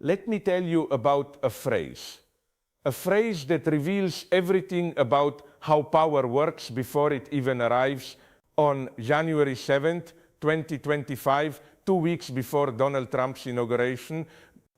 Let me tell you about a phrase that reveals everything about how power works before it even arrives. On January 7th, 2025, 2 weeks before Donald Trump's inauguration,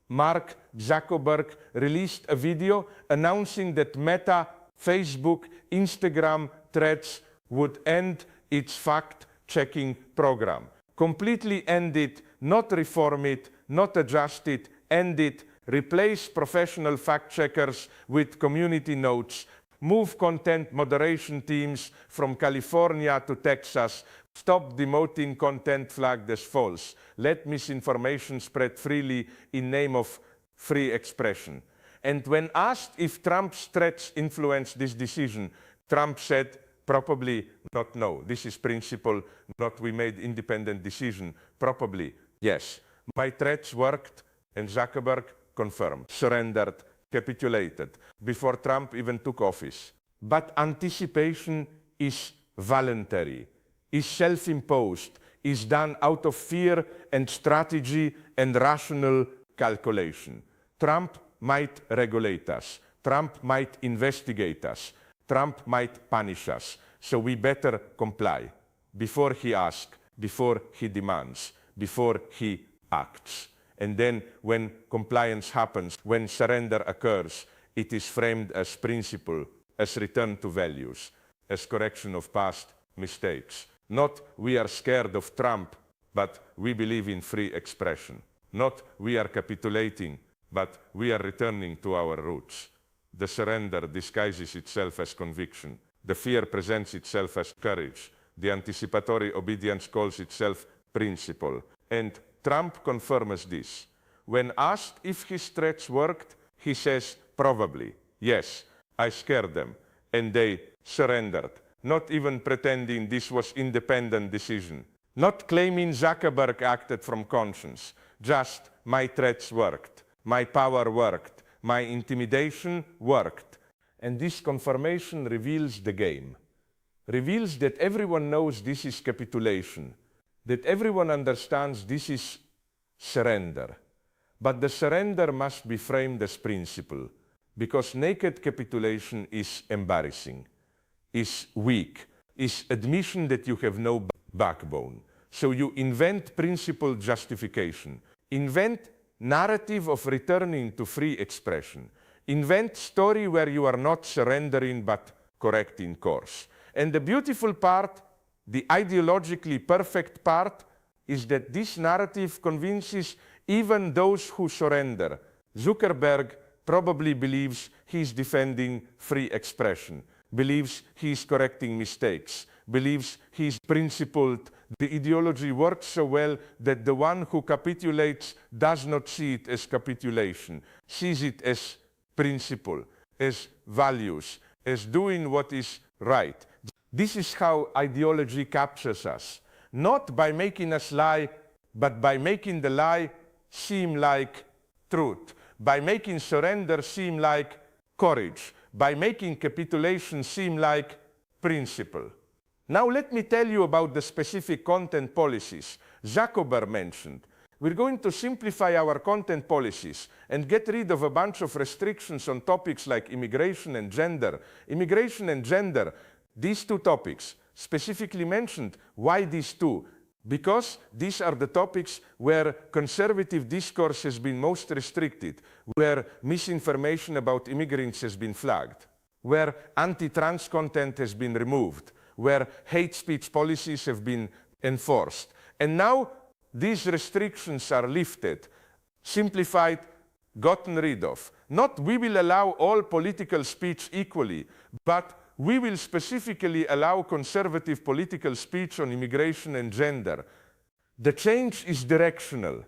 Mark Zuckerberg released a video announcing that Meta, Facebook, Instagram, Threads would end its fact-checking program. Completely end it, not reform it, not adjust it, end it, replace professional fact-checkers with community notes, move content moderation teams from California to Texas, stop demoting content flagged as false, let misinformation spread freely in name of free expression. And when asked if Trump's threats influenced this decision, Trump said, probably not no. This is principle, not we made independent decision. Probably yes. My threats worked, and Zuckerberg confirmed, surrendered, capitulated, before Trump even took office. But anticipation is voluntary, is self-imposed, is done out of fear and strategy and rational calculation. Trump might regulate us. Trump might investigate us. Trump might punish us. So we better comply before he asks, before he demands, before he acts. And then when compliance happens, when surrender occurs, it is framed as principle, as return to values, as correction of past mistakes. Not we are scared of Trump, but we believe in free expression. Not we are capitulating, but we are returning to our roots. The surrender disguises itself as conviction. The fear presents itself as courage. The anticipatory obedience calls itself principle. And Trump confirms this. When asked if his threats worked, he says, probably, yes, I scared them, and they surrendered, not even pretending this was independent decision, not claiming Zuckerberg acted from conscience, just my threats worked, my power worked, my intimidation worked. And this confirmation reveals the game, reveals that everyone knows this is capitulation, that everyone understands this is surrender. But the surrender must be framed as principle, because naked capitulation is embarrassing, is weak, is admission that you have no backbone. So you invent principled justification, invent narrative of returning to free expression, invent story where you are not surrendering but correcting course. And the beautiful part, the ideologically perfect part, is that this narrative convinces even those who surrender. Zuckerberg probably believes he's defending free expression, believes he's correcting mistakes, believes he's principled. The ideology works so well that the one who capitulates does not see it as capitulation, sees it as principle, as values, as doing what is right. This is how ideology captures us, not by making us lie, but by making the lie seem like truth, by making surrender seem like courage, by making capitulation seem like principle. Now let me tell you about the specific content policies Zuckerberg mentioned. We're going to simplify our content policies and get rid of a bunch of restrictions on topics like immigration and gender. Immigration and gender, these two topics, specifically mentioned. Why these two? Because these are the topics where conservative discourse has been most restricted, where misinformation about immigrants has been flagged, where anti-trans content has been removed, where hate speech policies have been enforced. And now these restrictions are lifted, simplified, gotten rid of. Not we will allow all political speech equally, but we will specifically allow conservative political speech on immigration and gender. The change is directional,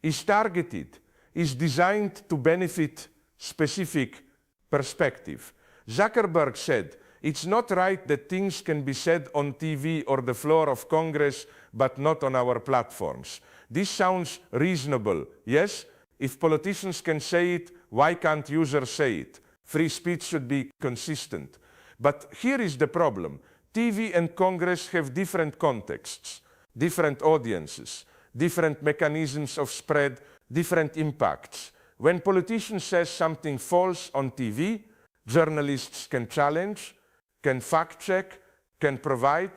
is targeted, is designed to benefit specific perspective. Zuckerberg said, it's not right that things can be said on TV or the floor of Congress, but not on our platforms. This sounds reasonable, yes? If politicians can say it, why can't users say it? Free speech should be consistent. But here is the problem. TV and Congress have different contexts, different audiences, different mechanisms of spread, different impacts. When politician says something false on TV, journalists can challenge, can fact check, can provide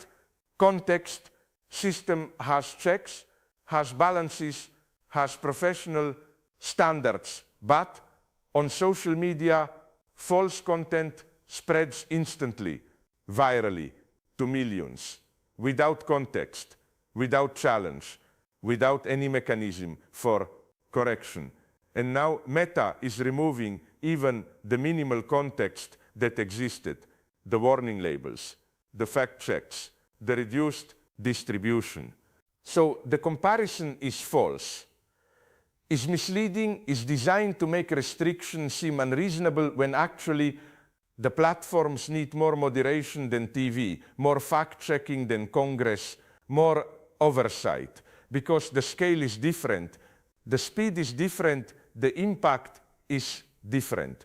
context. System has checks, has balances, has professional standards. But on social media, false content spreads instantly, virally, to millions, without context, without challenge, without any mechanism for correction. And now Meta is removing even the minimal context that existed, the warning labels, the fact checks, the reduced distribution. So the comparison is false, is misleading, is designed to make restrictions seem unreasonable when actually the platforms need more moderation than TV, more fact-checking than Congress, more oversight, because the scale is different, the speed is different, the impact is different.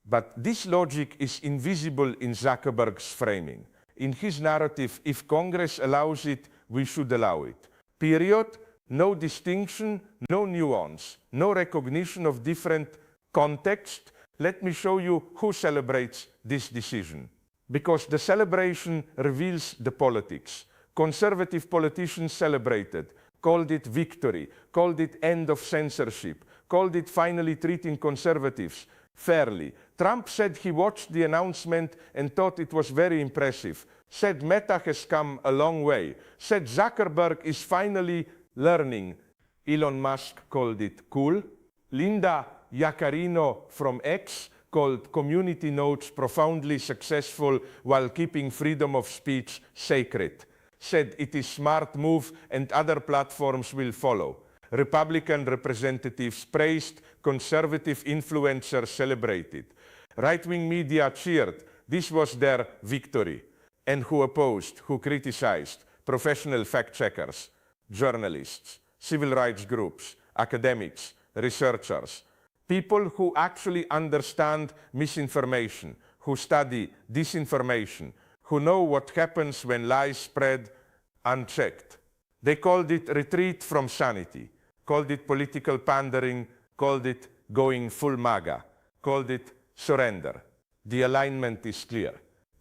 But this logic is invisible in Zuckerberg's framing. In his narrative, if Congress allows it, we should allow it. Period. No distinction, no nuance, no recognition of different context. Let me show you who celebrates this decision. Because the celebration reveals the politics. Conservative politicians celebrated, called it victory, called it end of censorship, called it finally treating conservatives fairly. Trump said he watched the announcement and thought it was very impressive. Said Meta has come a long way. Said Zuckerberg is finally learning. Elon Musk called it cool. Linda Yaccarino from X called community notes profoundly successful while keeping freedom of speech sacred. Said it is smart move and other platforms will follow. Republican representatives praised, conservative influencers celebrated. Right-wing media cheered. This was their victory. And who opposed, who criticized? Professional fact-checkers, journalists, civil rights groups, academics, researchers, people who actually understand misinformation, who study disinformation, who know what happens when lies spread unchecked. They called it retreat from sanity, called it political pandering, called it going full MAGA, called it surrender. The alignment is clear.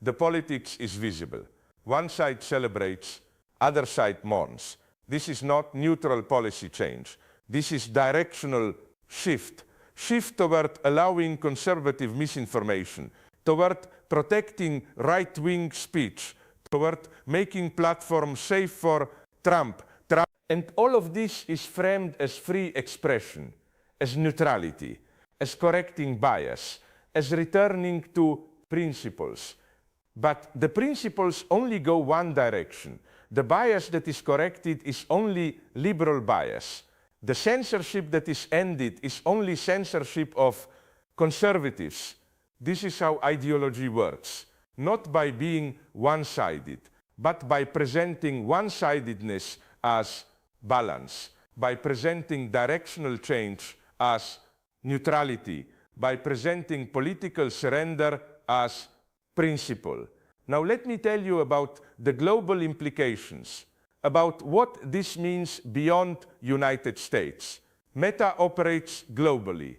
The politics is visible. One side celebrates, other side mourns. This is not neutral policy change. This is directional shift. Shift toward allowing conservative misinformation, toward protecting right-wing speech, toward making platforms safe for Trump. And all of this is framed as free expression, as neutrality, as correcting bias, as returning to principles. But the principles only go one direction. The bias that is corrected is only liberal bias. The censorship that is ended is only censorship of conservatives. This is how ideology works. Not by being one-sided, but by presenting one-sidedness as balance, by presenting directional change as neutrality, by presenting political surrender as principle. Now let me tell you about the global implications, about what this means beyond United States. Meta operates globally.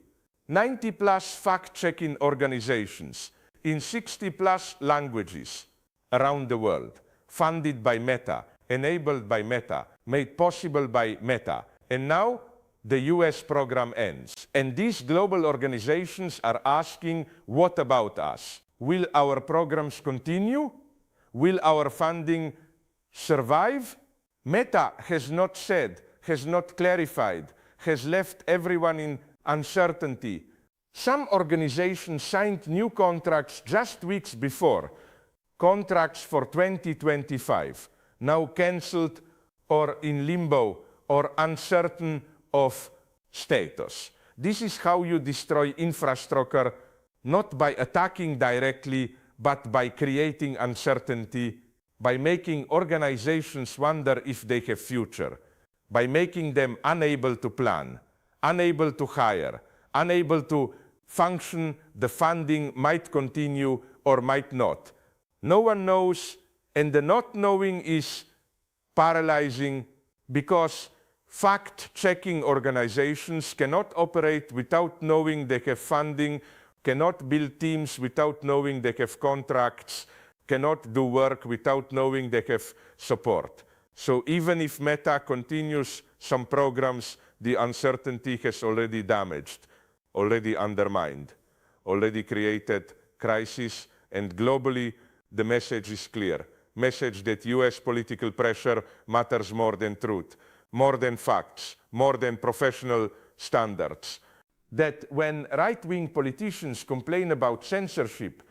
90+ fact-checking organizations in 60+ languages around the world, funded by Meta, enabled by Meta, made possible by Meta. And now the US program ends. And these global organizations are asking, what about us? Will our programs continue? Will our funding survive? Meta has not said, has not clarified, has left everyone in uncertainty. Some organizations signed new contracts just weeks before, contracts for 2025, now cancelled or in limbo or uncertain of status. This is how you destroy infrastructure, not by attacking directly, but by creating uncertainty, by making organizations wonder if they have future, by making them unable to plan, unable to hire, unable to function. The funding might continue or might not. No one knows, and the not knowing is paralyzing, because Fact-checking organizations cannot operate without knowing they have funding, cannot build teams without knowing they have contracts, cannot do work without knowing they have support. So even if Meta continues some programs, the uncertainty has already damaged, already undermined, already created crisis, and globally the message is clear. Message that US political pressure matters more than truth, more than facts, more than professional standards. That when right-wing politicians complain about censorship,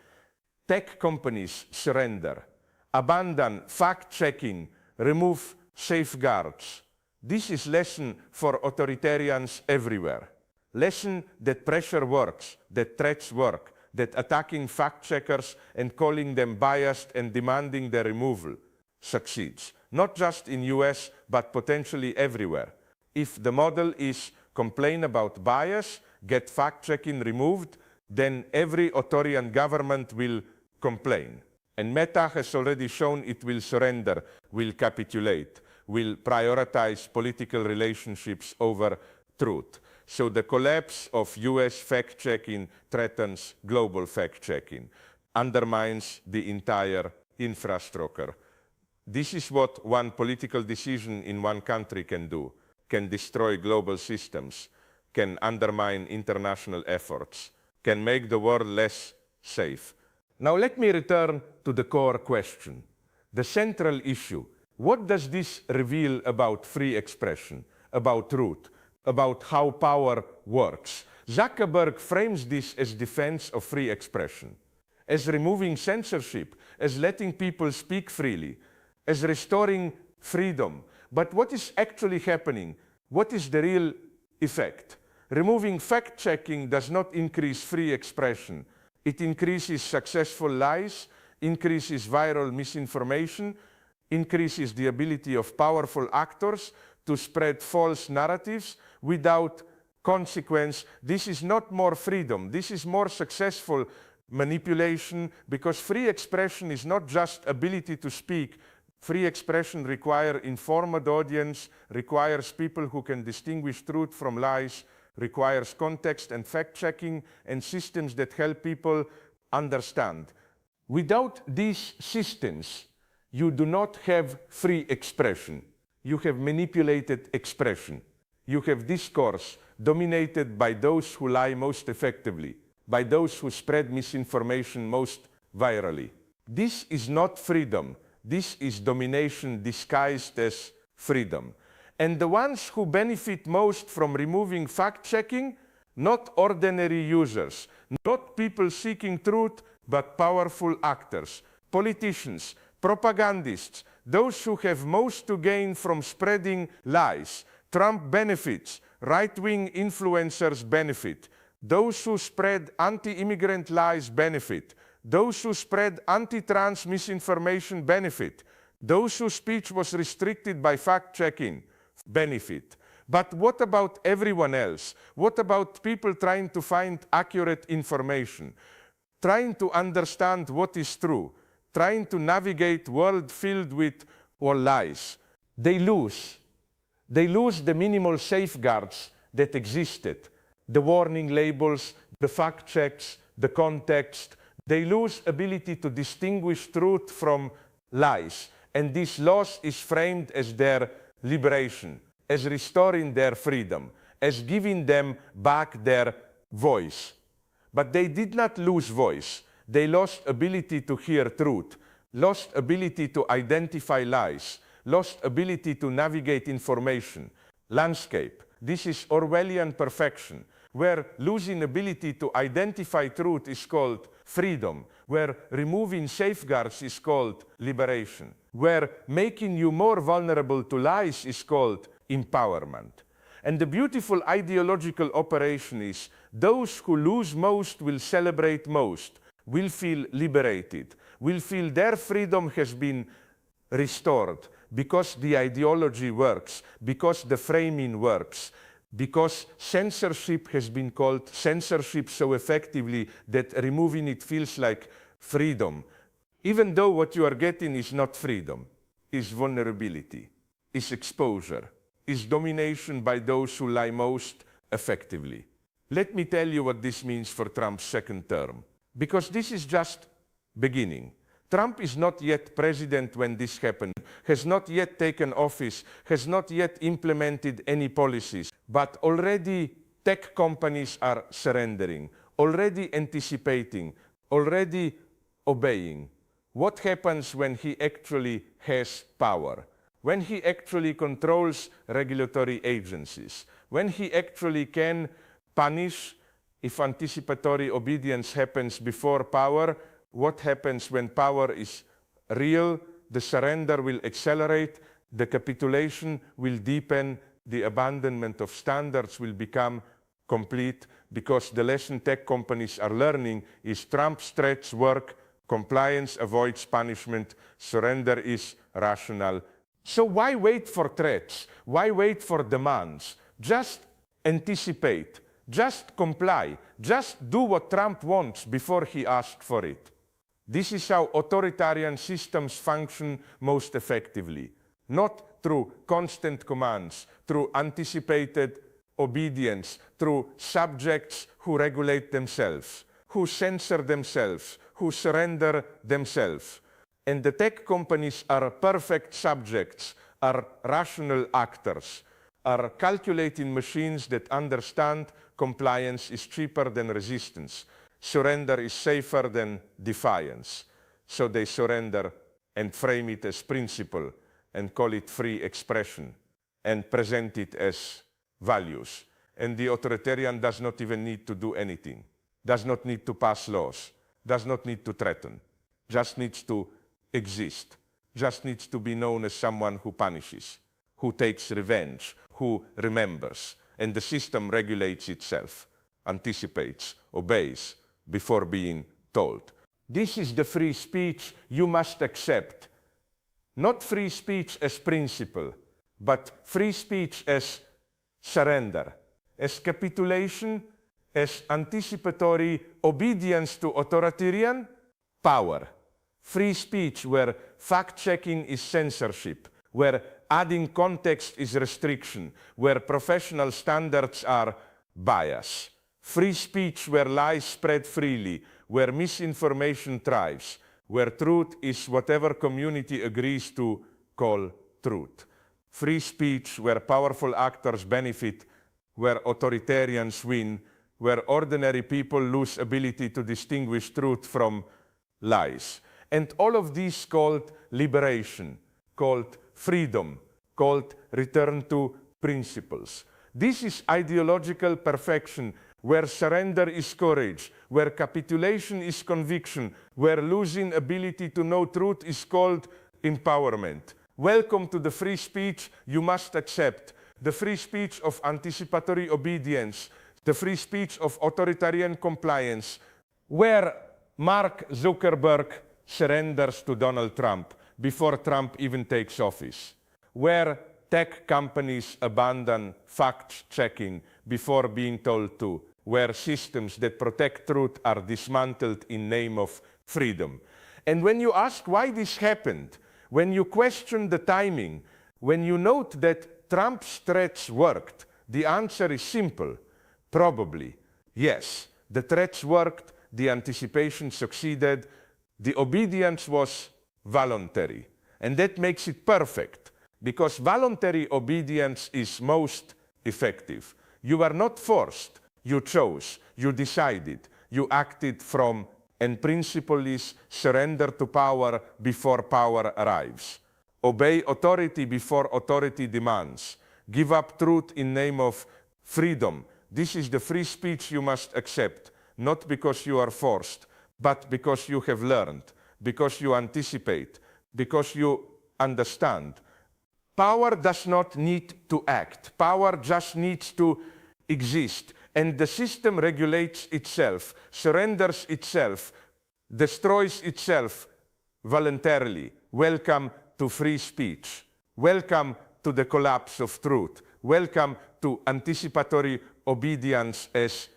tech companies surrender, abandon fact-checking, remove safeguards. This is lesson for authoritarians everywhere. Lesson that pressure works, that threats work, that attacking fact-checkers and calling them biased and demanding their removal succeeds. Not just in US, but potentially everywhere. If the model is complain about bias, get fact-checking removed, then every authoritarian government will complain. And Meta has already shown it will surrender, will capitulate, will prioritize political relationships over truth. So the collapse of US fact-checking threatens global fact-checking, undermines the entire infrastructure. This is what one political decision in one country can do, can destroy global systems, can undermine international efforts, can make the world less safe. Now let me return to the core question, the central issue. What does this reveal about free expression, about truth, about how power works? Zuckerberg frames this as defense of free expression, as removing censorship, as letting people speak freely, as restoring freedom. But what is actually happening? What is the real effect? Removing fact-checking does not increase free expression. It increases successful lies, increases viral misinformation, increases the ability of powerful actors to spread false narratives without consequence. This is not more freedom. This is more successful manipulation, because free expression is not just ability to speak. Free expression requires informed audience, requires people who can distinguish truth from lies, requires context and fact-checking and systems that help people understand. Without these systems, you do not have free expression. You have manipulated expression. You have discourse dominated by those who lie most effectively, by those who spread misinformation most virally. This is not freedom. This is domination disguised as freedom. And the ones who benefit most from removing fact-checking, not ordinary users, not people seeking truth, but powerful actors, politicians, propagandists, those who have most to gain from spreading lies. Trump benefits, right-wing influencers benefit, those who spread anti-immigrant lies benefit, those who spread anti-trans misinformation benefit, those whose speech was restricted by fact-checking benefit. But what about everyone else? What about people trying to find accurate information, trying to understand what is true, trying to navigate a world filled with all lies? They lose. They lose the minimal safeguards that existed, the warning labels, the fact checks, the context. They lose ability to distinguish truth from lies. And this loss is framed as their liberation, as restoring their freedom, as giving them back their voice. But they did not lose voice. They lost ability to hear truth, lost ability to identify lies, lost ability to navigate information landscape. This is Orwellian perfection, where losing ability to identify truth is called freedom, where removing safeguards is called liberation, where making you more vulnerable to lies is called empowerment. And the beautiful ideological operation is those who lose most will celebrate most, will feel liberated, will feel their freedom has been restored because the ideology works, because the framing works, because censorship has been called censorship so effectively that removing it feels like freedom. Even though what you are getting is not freedom, is vulnerability, is exposure, is domination by those who lie most effectively. Let me tell you what this means for Trump's second term, because this is just beginning. Trump is not yet president when this happened, has not yet taken office, has not yet implemented any policies, but already tech companies are surrendering, already anticipating, already obeying. What happens when he actually has power? When he actually controls regulatory agencies? When he actually can punish if anticipatory obedience happens before power? What happens when power is real? The surrender will accelerate, the capitulation will deepen, the abandonment of standards will become complete, because the lesson tech companies are learning is Trump's threats work, compliance avoids punishment, surrender is rational. So why wait for threats? Why wait for demands? Just anticipate, just comply, just do what Trump wants before he asks for it. This is how authoritarian systems function most effectively, not through constant commands, through anticipated obedience, through subjects who regulate themselves, who censor themselves, who surrender themselves. And the tech companies are perfect subjects, are rational actors, are calculating machines that understand compliance is cheaper than resistance, surrender is safer than defiance. So they surrender and frame it as principle and call it free expression and present it as values. And the authoritarian does not even need to do anything, does not need to pass laws, does not need to threaten, just needs to exist, just needs to be known as someone who punishes, who takes revenge, who remembers. And the system regulates itself, anticipates, obeys before being told. This is the free speech you must accept. Not free speech as principle, but free speech as surrender, as capitulation, as anticipatory obedience to authoritarian power. Free speech where fact-checking is censorship, where adding context is restriction, where professional standards are bias. Free speech where lies spread freely, where misinformation thrives, where truth is whatever community agrees to call truth. Free speech where powerful actors benefit, where authoritarians win, where ordinary people lose ability to distinguish truth from lies. And all of these called liberation, called freedom, called return to principles. This is ideological perfection, where surrender is courage, where capitulation is conviction, where losing ability to know truth is called empowerment. Welcome to the free speech you must accept, the free speech of anticipatory obedience, the free speech of authoritarian compliance, where Mark Zuckerberg surrenders to Donald Trump before Trump even takes office, where tech companies abandon fact-checking before being told to, where systems that protect truth are dismantled in name of freedom. And when you ask why this happened, when you question the timing, when you note that Trump's threats worked, the answer is simple. Probably, yes, the threats worked, the anticipation succeeded, the obedience was voluntary. And that makes it perfect, because voluntary obedience is most effective. You are not forced, you chose, you decided, you acted from, and principle is surrender to power before power arrives. Obey authority before authority demands. Give up truth in name of freedom. This is the free speech you must accept, not because you are forced, but because you have learned, because you anticipate, because you understand. Power does not need to act. Power just needs to exist. And the system regulates itself, surrenders itself, destroys itself voluntarily. Welcome to free speech. Welcome to the collapse of truth. Welcome to anticipatory obedience as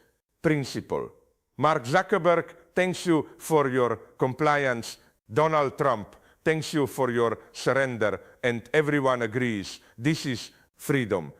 principle. Mark Zuckerberg, thanks you for your compliance. Donald Trump, thanks you for your surrender. And everyone agrees this is freedom.